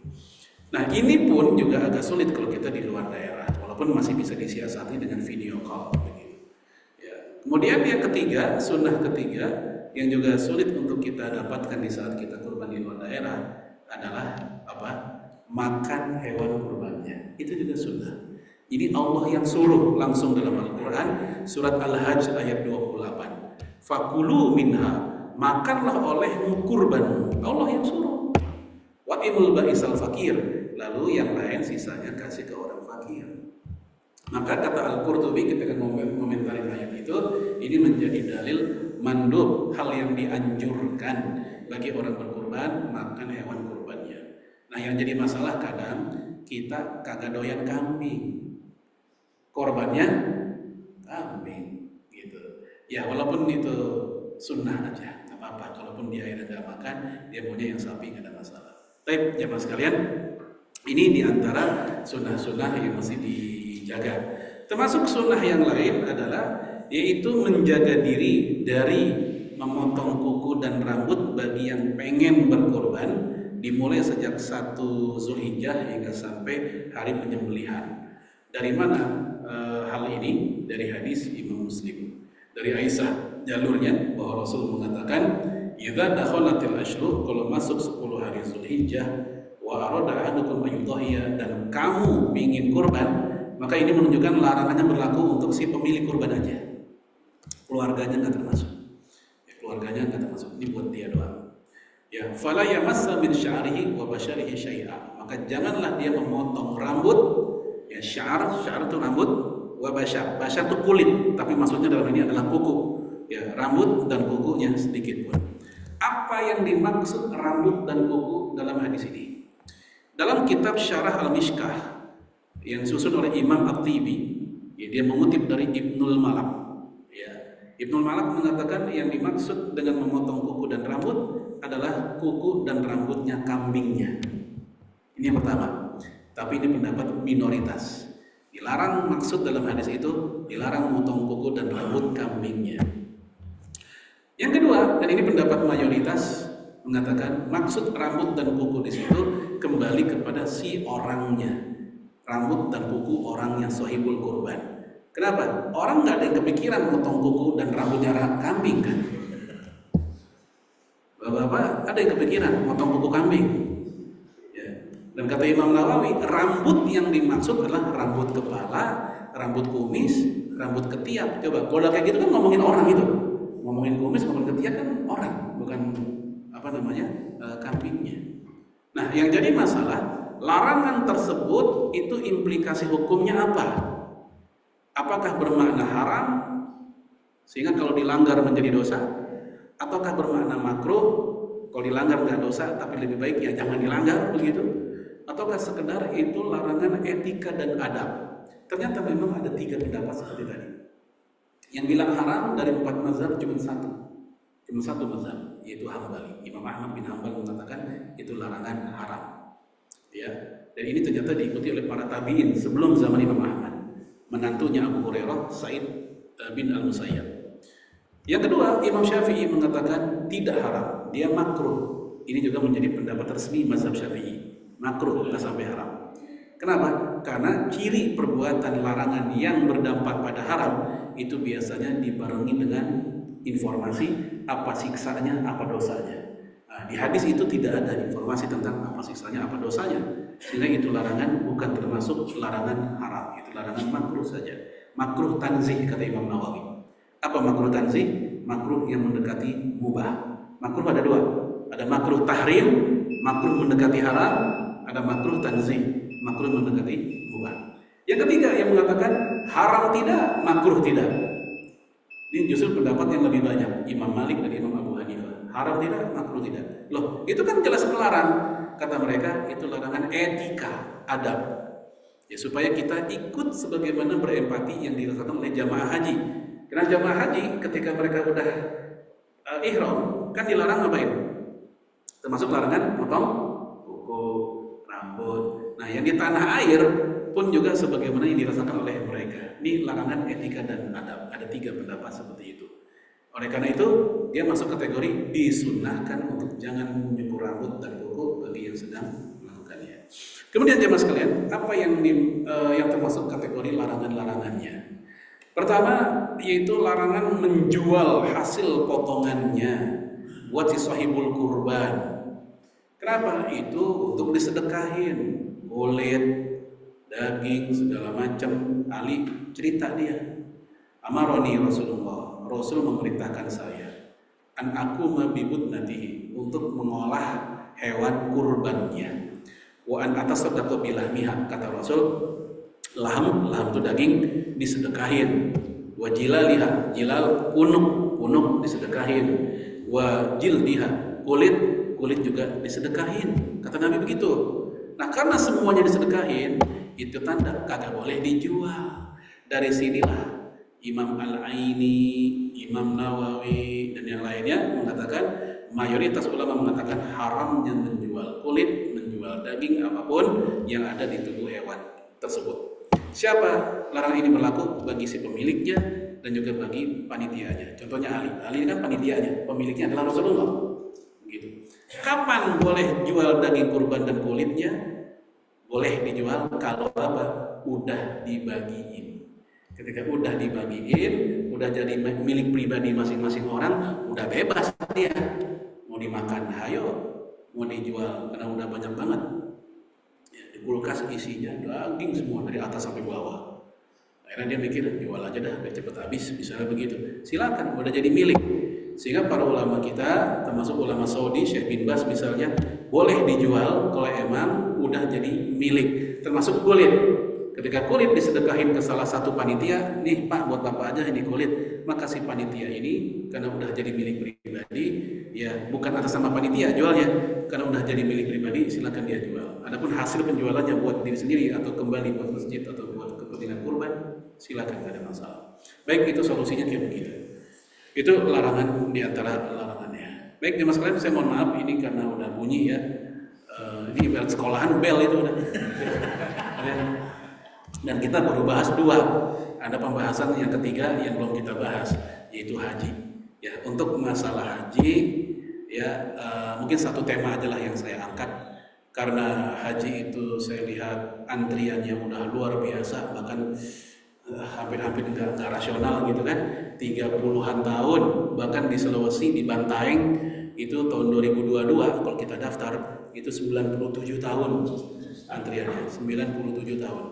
Nah, ini pun juga agak sulit kalau kita di luar daerah, walaupun masih bisa disiasati dengan video call, begitu. Ya. Kemudian yang ketiga, sunnah ketiga yang juga sulit untuk kita dapatkan di saat kita kurban di luar daerah adalah apa? Makan hewan kurbannya. Itu juga sunnah. Jadi Allah yang suruh langsung dalam Al-Quran, surat Al-Hajj ayat 28. Fakulu minha, makanlah olehmu kurbanmu. Allah yang suruh. Wa'imul ba'isal fakir, lalu yang lain sisanya kasih ke orang fakir. Maka kata Al-Qurtubi ketika komentari ayat itu, ini menjadi dalil mandub, hal yang dianjurkan bagi orang berkurban makan hewan kurbannya. Nah, yang jadi masalah kadang kita kagak doyan kambing, korbannya kambing, gitu. Ya, walaupun itu sunnah aja, nggak apa-apa. Kalaupun dia akhirnya nggak makan, dia punya yang sapi, nggak ada masalah. Tapi jamaah sekalian, ini diantara sunnah-sunnah yang mesti dijaga. Termasuk sunnah yang lain adalah yaitu menjaga diri dari memotong kuku dan rambut bagi yang pengen berkorban, dimulai sejak 1 Zulhijjah hingga sampai hari penyembelihan. Dari mana hal ini? Dari hadis Imam Muslim dari Aisyah, jalurnya bahwa Rasul mengatakan, "Idza dakhalatil ashhur," kalau masuk 10 hari Zulhijjah, "wa arada ahadukum ayyudhiya," dan kamu ingin kurban, maka ini menunjukkan larangannya berlaku untuk si pemilik kurban aja. Keluarganya nggak termasuk. Ya, keluarganya nggak termasuk. Ini buat dia doang. Ya, fala yamassa min sya'rihi wa basharihi syai'a. Maka janganlah dia memotong rambut. Ya, syar itu rambut, wa bashar itu kulit, tapi maksudnya dalam ini adalah kuku. Ya, rambut dan kukunya sedikit pun. Apa yang dimaksud rambut dan kuku dalam hadis ini? Dalam kitab Syarah Al-Mishkah yang disusun oleh Imam At-Tibi, ya, dia mengutip dari Ibnul Malak. Ya, Ibnul Malak mengatakan yang dimaksud dengan memotong kuku dan rambut adalah kuku dan rambutnya kambingnya. Ini yang pertama. Tapi ini pendapat minoritas. Dilarang, maksud dalam hadis itu dilarang memotong kuku dan rambut kambingnya. Yang kedua, dan ini pendapat mayoritas, mengatakan maksud rambut dan kuku di situ kembali kepada si orangnya. Rambut dan kuku orang yang sahibul kurban. Kenapa? Orang nggak ada yang kepikiran memotong kuku dan rambutnya kambing kan? Bapak-bapak ada yang kepikiran memotong kuku kambing? Ya. Dan kata Imam Nawawi, rambut yang dimaksud adalah rambut kepala, rambut kumis, rambut ketiak. Coba, kalau kayak gitu kan ngomongin orang itu. Ngomongin kumis, ngomongin ketiak kan orang, bukan kambingnya. Nah, yang jadi masalah, larangan tersebut itu implikasi hukumnya apa? Apakah bermakna haram sehingga kalau dilanggar menjadi dosa? Ataukah bermakna makruh, kalau dilanggar nggak dosa tapi lebih baik ya jangan dilanggar begitu? Ataukah sekedar itu larangan etika dan adab? Ternyata memang ada 3 pendapat seperti tadi. Yang bilang haram dari 4 mazhab cuma satu mazhab, yaitu Hambali. Imam Ahmad bin Hanbal mengatakan itu larangan haram. Ya, dan ini ternyata diikuti oleh para tabi'in sebelum zaman Imam Ahmad. Menantunya Abu Hurairah, Sa'id bin Al-Musayyab. Yang kedua, Imam Syafi'i mengatakan tidak haram, dia makruh. Ini juga menjadi pendapat resmi mazhab Syafi'i. Makruh, nggak sampai haram. Kenapa? Karena ciri perbuatan larangan yang berdampak pada haram itu biasanya dibarengi dengan informasi apa siksanya, apa dosanya. Nah, di hadis itu tidak ada informasi tentang apa siksanya, apa dosanya. Sehingga itu larangan bukan termasuk larangan haram, itu larangan makruh saja. Makruh tanzih kata Imam Nawawi. Apa makruh tanzih? Makruh yang mendekati mubah. Makruh ada dua. Ada makruh tahrim, makruh mendekati haram, ada makruh tanzih, makruh mendekati mubah. Yang ketiga yang mengatakan haram tidak, makruh tidak. Ini justru pendapat yang lebih banyak, Imam Malik dan Imam Abu Hanifah. Haram tidak, makruh tidak. Loh, itu kan jelas melarang. Kata mereka itu larangan etika, adab. Ya, supaya kita ikut sebagaimana berempati yang dirasakan oleh jamaah haji. Karena jamaah haji ketika mereka udah ihram kan dilarang ngapain? Termasuk larangan potong kuku, rambut. Nah, yang di tanah air pun juga sebagaimana yang dirasakan oleh mereka. Ini larangan etika dan adab. Ada 3 pendapat seperti itu. Oleh karena itu, dia masuk kategori disunahkan untuk jangan menyukur rambut dan kuku bagi yang sedang melakukannya. Kemudian jemaah sekalian, apa yang termasuk kategori larangan-larangannya? Pertama, yaitu larangan menjual hasil potongannya buat si sahibul kurban. Kenapa? Itu untuk disedekahin, kulit, daging, segala macam. Ali cerita dia, amaroni Rasulullah, Rasul memerintahkan saya, an aku mabibut nanti untuk mengolah hewan kurbannya. Wa an atas sedekah bilahmiha, kata Rasul, laham itu daging disedekahin. Wa jilaliha, jilal unuk disedekahin. Wa jildiha, kulit juga disedekahin. Kata Nabi begitu. Nah, karena semuanya disedekahin, itu tanda kagak boleh dijual. Dari sinilah Imam Al-Aini, Imam Nawawi dan yang lainnya mengatakan, mayoritas ulama mengatakan haramnya menjual kulit, menjual daging apapun yang ada di tubuh hewan tersebut. Siapa larangan ini berlaku? Bagi si pemiliknya dan juga bagi panitianya. Contohnya Ali kan panitianya, pemiliknya adalah Rasulullah. Gitu. Kapan boleh jual daging kurban dan kulitnya? Boleh dijual kalau apa? Udah dibagiin. Ketika udah dibagiin, udah jadi milik pribadi masing-masing orang, udah bebas dia. Mau dimakan, hayo. Mau dijual karena udah banyak banget. Ya, di kulkas isinya daging semua dari atas sampai bawah. Akhirnya dia mikir, jual aja dah, biar cepet habis, misalnya begitu. Silakan, udah jadi milik. Sehingga para ulama kita, termasuk ulama Saudi, Syekh bin Baz misalnya, boleh dijual kalau emang udah jadi milik. Termasuk kulit. Ketika kulit disedekahin ke salah satu panitia, nih Pak buat Bapak aja ini kulit. Maka si panitia ini, karena udah jadi milik pribadi, ya bukan atas nama panitia jualnya, karena udah jadi milik pribadi, silakan dia jual. Adapun hasil penjualannya buat diri sendiri atau kembali buat masjid atau buat kepentingan kurban, silakan, gak ada masalah. Baik, itu solusinya kayak begitu. Itu larangan di antara larangannya. Baik, jemaah sekalian, saya mohon maaf ini karena udah bunyi ya. Ini bel sekolahan bel itu udah. Dan kita baru bahas 2. Ada pembahasan yang ketiga yang belum kita bahas, yaitu haji. Ya, untuk masalah haji, ya mungkin satu tema aja lah yang saya angkat. Karena haji itu saya lihat antriannya udah luar biasa, bahkan hampir-hampir nggak rasional gitu kan. 30-an tahun, bahkan di Sulawesi, di Bantaeng itu tahun 2022 kalau kita daftar itu 97 tahun antriannya, 97 tahun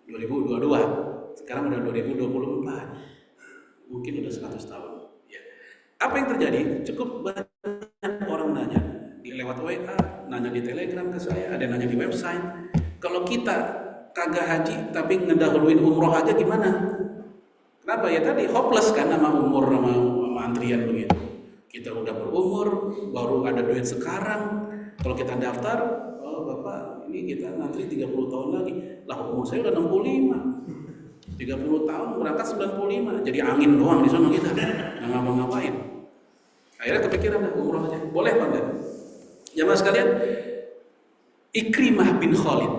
2022, sekarang udah 2024, mungkin udah 100 tahun ya. Apa yang terjadi? Cukup banyak orang nanya lewat WA, nanya di Telegram ke saya, ada yang nanya di website, kalau kita kagak haji tapi ngedahuluin umroh aja gimana? Kenapa? Ya tadi hopeless kan sama umur, sama antrian begitu. Kita udah berumur, baru ada duit sekarang. Kalau kita daftar, oh Bapak, ini kita ngantri 30 tahun lagi. Lah umur saya udah 65. 30 tahun berangkat 95, jadi angin doang di sana kita, nggak ngapa-ngapain. Akhirnya kepikiran umroh aja, boleh apa enggak? Jamaah sekalian, Ikrimah bin Khalid,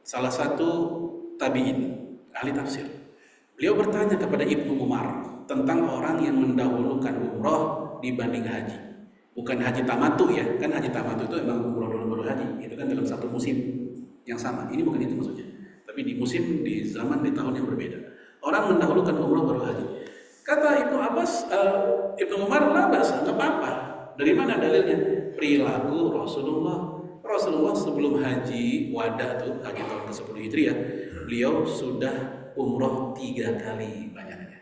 salah satu tabi'in, ahli tafsir. Beliau bertanya kepada Ibnu Umar tentang orang yang mendahulukan umroh dibanding haji. Bukan haji tamattu ya, kan haji tamattu itu emang umroh dulu baru haji. Itu kan dalam satu musim yang sama. Ini bukan itu maksudnya. Tapi di musim, di zaman, di tahun yang berbeda. Orang mendahulukan umroh baru haji. Kata Ibnu Abbas, Ibnu Umar, lah bahasa, nggak apa-apa. Dari mana dalilnya? Perilaku Rasulullah. Rasulullah sebelum haji wada tuh, haji tahun ke-10 Hijriah, beliau sudah umroh 3 kali banyaknya.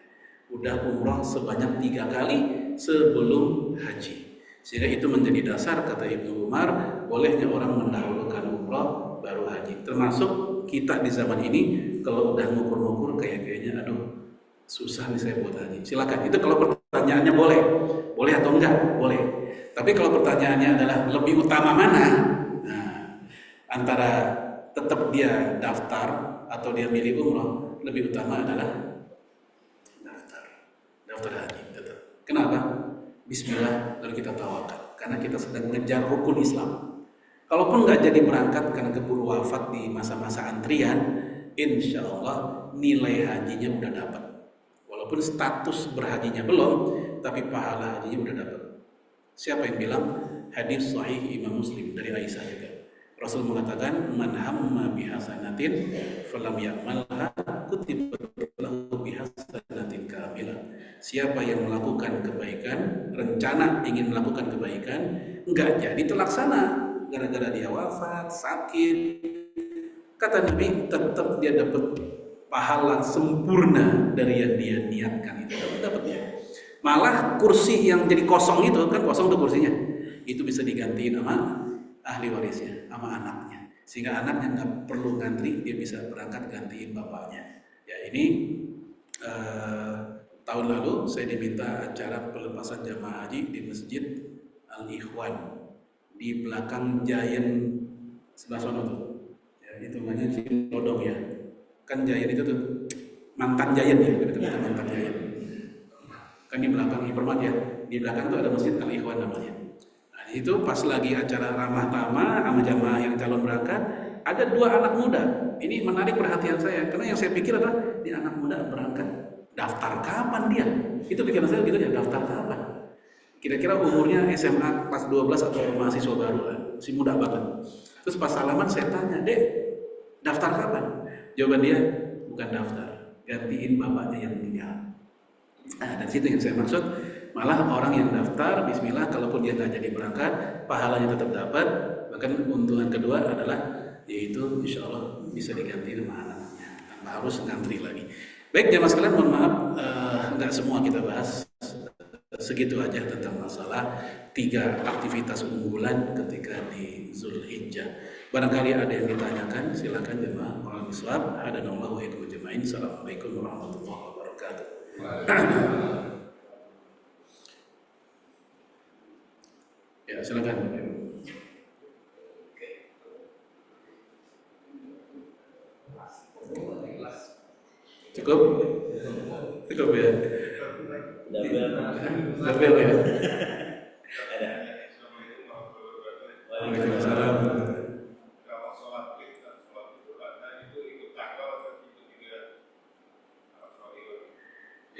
Udah umroh sebanyak 3 kali sebelum haji. Sehingga itu menjadi dasar, kata Ibnu Umar, bolehnya orang mendahulukan umroh baru haji. Termasuk kita di zaman ini, kalau udah ngukur-ngukur kayaknya aduh susah nih saya buat haji. Silakan. Itu kalau pertanyaannya boleh atau enggak? Boleh. Tapi kalau pertanyaannya adalah lebih utama mana? Antara tetap dia daftar atau dia milih umroh, lebih utama adalah daftar haji tetap. Kenapa? Bismillah, lalu kita tawakal karena kita sedang mengejar rukun Islam. Kalaupun nggak jadi berangkat karena keburu wafat di masa-masa antrian, insya Allah nilai hajinya udah dapat. Walaupun status berhajinya belum, tapi pahala hajinya udah dapat. Siapa yang bilang? Hadis sahih Imam Muslim dari Aisyah juga. Rasul mengatakan, man hamma bihasanatin falam ya'malha kutibat lahu bihasanatin kamilah. Siapa yang melakukan kebaikan, rencana ingin melakukan kebaikan, enggak jadi terlaksana gara-gara dia wafat, sakit. Kata Nabi, tetap dia dapat pahala sempurna dari yang dia niatkan itu dapat ya. Malah kursi yang jadi kosong itu kan kosong tuh kursinya, itu bisa digantiin sama ahli warisnya, sama anaknya, sehingga anaknya nggak perlu ngantri, dia bisa berangkat gantiin bapaknya. Ya ini tahun lalu saya diminta acara pelepasan jamaah haji di Masjid Al-Ikhwan di belakang Giant sebelah sana tuh. Ya, itu namanya Cilodong ya. Kan Giant itu tuh mantan Giant ya, betul-betul mantan Giant. Kan di belakang Hipermat ya, di belakang tuh ada Masjid Al-Ikhwan namanya. Nah, itu pas lagi acara ramah tamah sama jamaah yang calon berangkat, ada 2 anak muda. Ini menarik perhatian saya, karena yang saya pikir adalah di anak muda berangkat, daftar kapan dia? Itu pikiran saya gitu ya, daftar kapan? Kira-kira umurnya SMA kelas 12 atau mahasiswa baru lah, masih muda banget. Terus pas salaman saya tanya, Dek, daftar kapan? Jawaban dia, bukan daftar, gantiin bapaknya yang meninggal. Nah, dari situ yang saya maksud, malah orang yang daftar, bismillah, kalaupun dia nggak jadi berangkat, pahalanya tetap dapat. Bahkan keuntungan kedua adalah, yaitu insya Allah bisa diganti sama anaknya, tanpa harus ngantri lagi. Baik, jamaah sekalian, mohon maaf, nggak semua kita bahas. Segitu aja tentang masalah 3 aktivitas unggulan ketika di Zulhijjah. Barangkali ada yang ditanyakan, silakan jemaah. Mohon bismillah. Hadanallahu wa iyyakum ajmain. Assalamualaikum warahmatullahi wabarakatuh. Ya, silakan. Cukup? Cukup ya. Double ya. Waalaikumsalam. Kalau sholat id dan sholat idul adha itu ikut tanggal atau ikut juga sholat idul?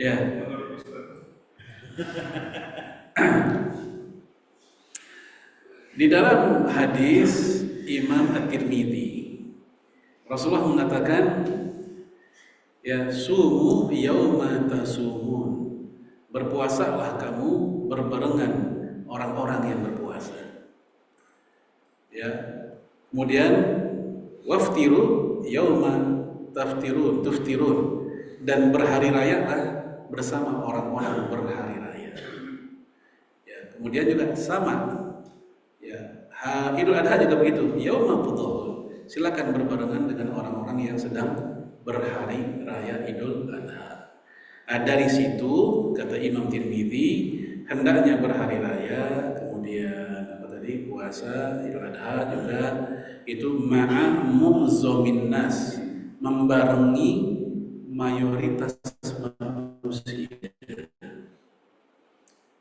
Ya. Menurut Ustaz. Di dalam hadis Imam At-Tirmidzi, Rasulullah mengatakan, ya sumu yauma tasumun. Berpuasalah kamu berbarengan orang-orang yang berpuasa. Ya. Kemudian waftiru yauma tuftirun, dan berhari rayalah bersama orang-orang berhari raya. Ya, kemudian juga sama. Ya, Idul Adha juga begitu. Yauma fudhul. Silakan berbarengan dengan orang-orang yang sedang berhari raya Idul Adha. Nah, dari situ kata Imam Tirmidzi, hendaknya berhari raya, kemudian apa tadi, puasa Idul Adha juga itu ma'a mu'zomin nas, membarengi mayoritas manusia.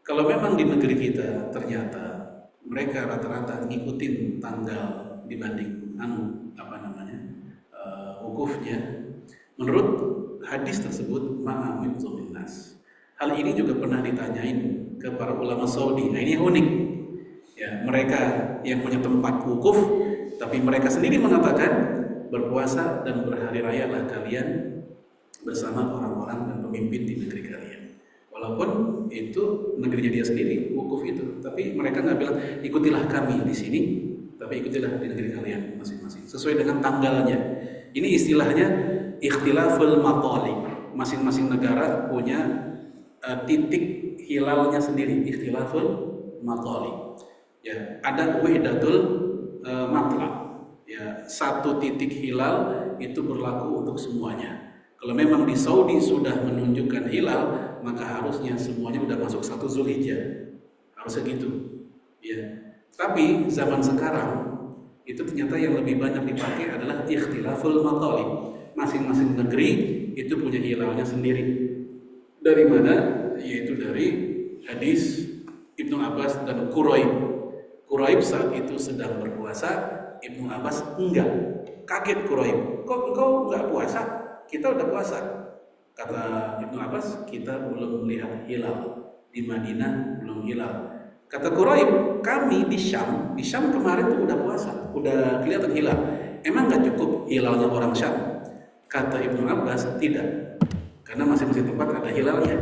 Kalau memang di negeri kita ternyata mereka rata-rata ngikutin tanggal dibanding wukufnya, menurut hadis tersebut ma'amid nas. Hal ini juga pernah ditanyain ke para ulama Saudi. Nah, ini unik. Ya, mereka yang punya tempat wukuf, tapi mereka sendiri mengatakan berpuasa dan berhari raya lah kalian bersama orang-orang dan pemimpin di negeri kalian. Walaupun itu negerinya dia sendiri, wukuf itu, tapi mereka nggak bilang ikutilah kami di sini, tapi ikutilah di negeri kalian masing-masing sesuai dengan tanggalnya. Ini istilahnya ikhtilaful matali. Masing-masing negara punya titik hilalnya sendiri, ikhtilaful matali. Ya, ada wahdatul matla. Ya, satu titik hilal itu berlaku untuk semuanya. Kalau memang di Saudi sudah menunjukkan hilal, maka harusnya semuanya sudah masuk 1 Zulhijjah. Harusnya gitu. Ya. Tapi zaman sekarang itu ternyata yang lebih banyak dipakai adalah ikhtilaful matali. Masing-masing negeri itu punya hilalnya sendiri. Dari mana? Yaitu dari hadis Ibnu Abbas dan Quraib. Quraib saat itu sedang berpuasa, Ibnu Abbas enggak. Kaget Quraib. Kok engkau enggak puasa? Kita udah puasa. Kata Ibnu Abbas, kita belum melihat hilal. Di Madinah belum hilal. Kata Quraib, kami di Syam kemarin tuh udah puasa, udah kelihatan hilal. Emang nggak cukup hilalnya orang Syam? Kata Ibnu Abbas, tidak, karena masing-masing tempat ada hilalnya.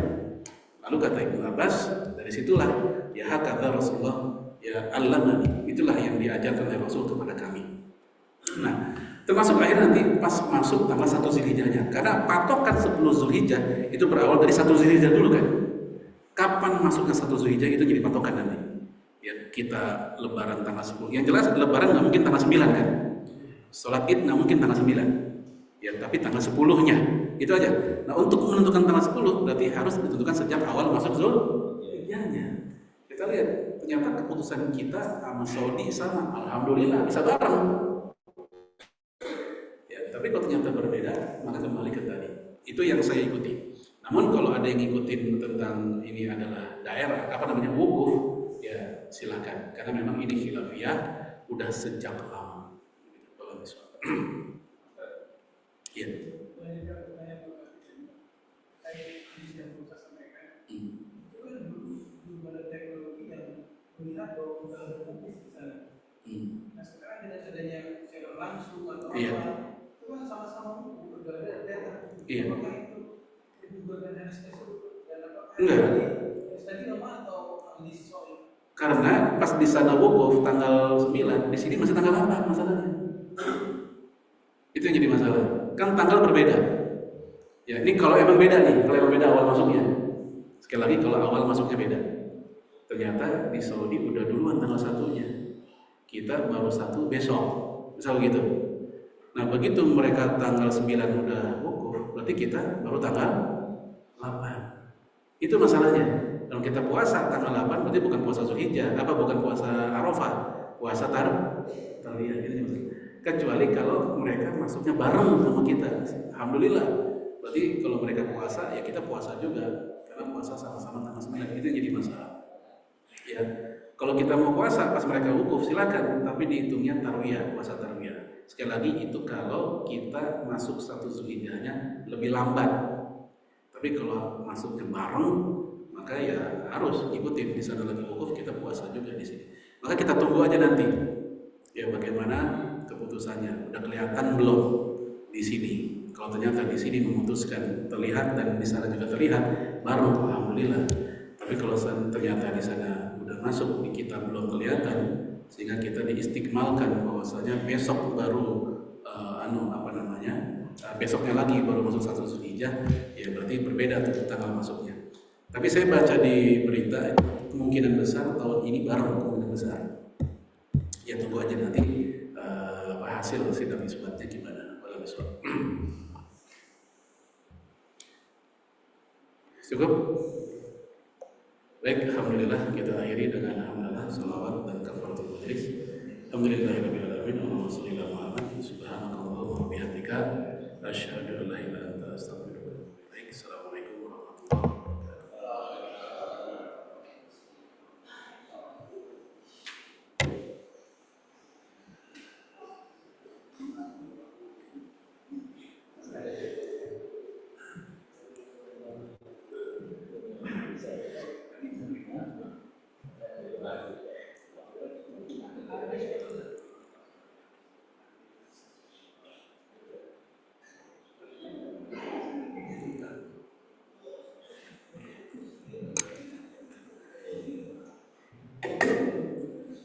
Lalu kata Ibnu Abbas, dari situlah ya kata Rasulullah, ya allamani, itulah yang diajarkan oleh Rasul kepada kami. Nah, termasuk akhir nanti pas masuk tanggal 1 Zulhijjahnya, karena patokan 10 Zulhijjah itu berawal dari 1 Zulhijjah dulu kan. Kapan masuknya 1 Zulhijjah itu jadi patokan nanti. Ya, kita lebaran tanggal 10. Yang jelas lebaran nggak mungkin tanggal 9 kan. Sholat Id nggak mungkin tanggal 9. Ya, tapi tanggal 10-nya. Itu aja. Nah, untuk menentukan tanggal 10 berarti harus ditentukan sejak awal masuk Zulhijjahnya. Kita lihat, ternyata keputusan kita sama Saudi sama. Alhamdulillah bisa bareng. Ya, tapi kalau ternyata berbeda, maka kembali ke tadi. Itu yang saya ikuti. Namun kalau ada yang ngikutin tentang ini adalah daerah wukuf, ya silakan, karena memang ini khilafiyah udah sejak lama. Ya. Nah, sekarang dengan adanya secara langsung atau iya. Itu kan sama-sama udah ada data. Iya. Apakah itu juga dan apakah enggak tadi lama atau di soal? Karena pas di sana wukuf tanggal 9, di sini masih tanggal 8 masalahnya. Itu yang jadi masalah. Kan tanggal berbeda. Ya, ini kalau emang beda nih, kalau emang beda awal masuknya. Sekali lagi kalau awal masuknya beda. Ternyata di Saudi udah duluan tanggal 1-nya. Kita baru 1 besok. Misal gitu. Nah, begitu mereka tanggal 9 udah wukuf, berarti kita baru tanggal 8. Itu masalahnya. Kalau kita puasa tanggal 8 berarti bukan puasa Zulhijjah, bukan puasa Arafah, puasa Tarwiyah gitu. Kecuali kalau mereka masuknya bareng sama kita. Alhamdulillah. Berarti kalau mereka puasa ya kita puasa juga, karena puasa sama-sama tanggal 9. Itu yang jadi masalah. Ya. Kalau kita mau puasa pas mereka wukuf silakan, tapi dihitungnya tarwiyah, puasa tarwiyah. Sekali lagi itu kalau kita masuk 1 Zulhijjahnya lebih lambat. Tapi kalau masuknya bareng, maka ya harus ikutin di sana lagi wukuf, kita puasa juga di sini. Maka kita tunggu aja nanti. Ya bagaimana keputusannya, udah kelihatan belum di sini? Kalau ternyata di sini memutuskan terlihat dan di sana juga terlihat, baru alhamdulillah. Tapi kalau ternyata di sana udah masuk, di kita belum kelihatan, sehingga kita diistikmalkan bahwasanya besok baru besoknya lagi baru masuk 1 Zulhijjah, ya berarti berbeda tuh tanggal masuknya. Tapi saya baca di berita kemungkinan besar tahun ini bareng, kemungkinan besar. Ya tunggu aja nanti hasil sidang isbatnya gimana. Cukup? Baik, alhamdulillah kita akhiri dengan hamdalah, salawat dan kafaratul majlis. Alhamdulillahirabbil alamin. Allahumma shalli ala Muhammad. Subhanakallahumma wa bihamdika asyhadu an la ilaha illa anta astaghfiruka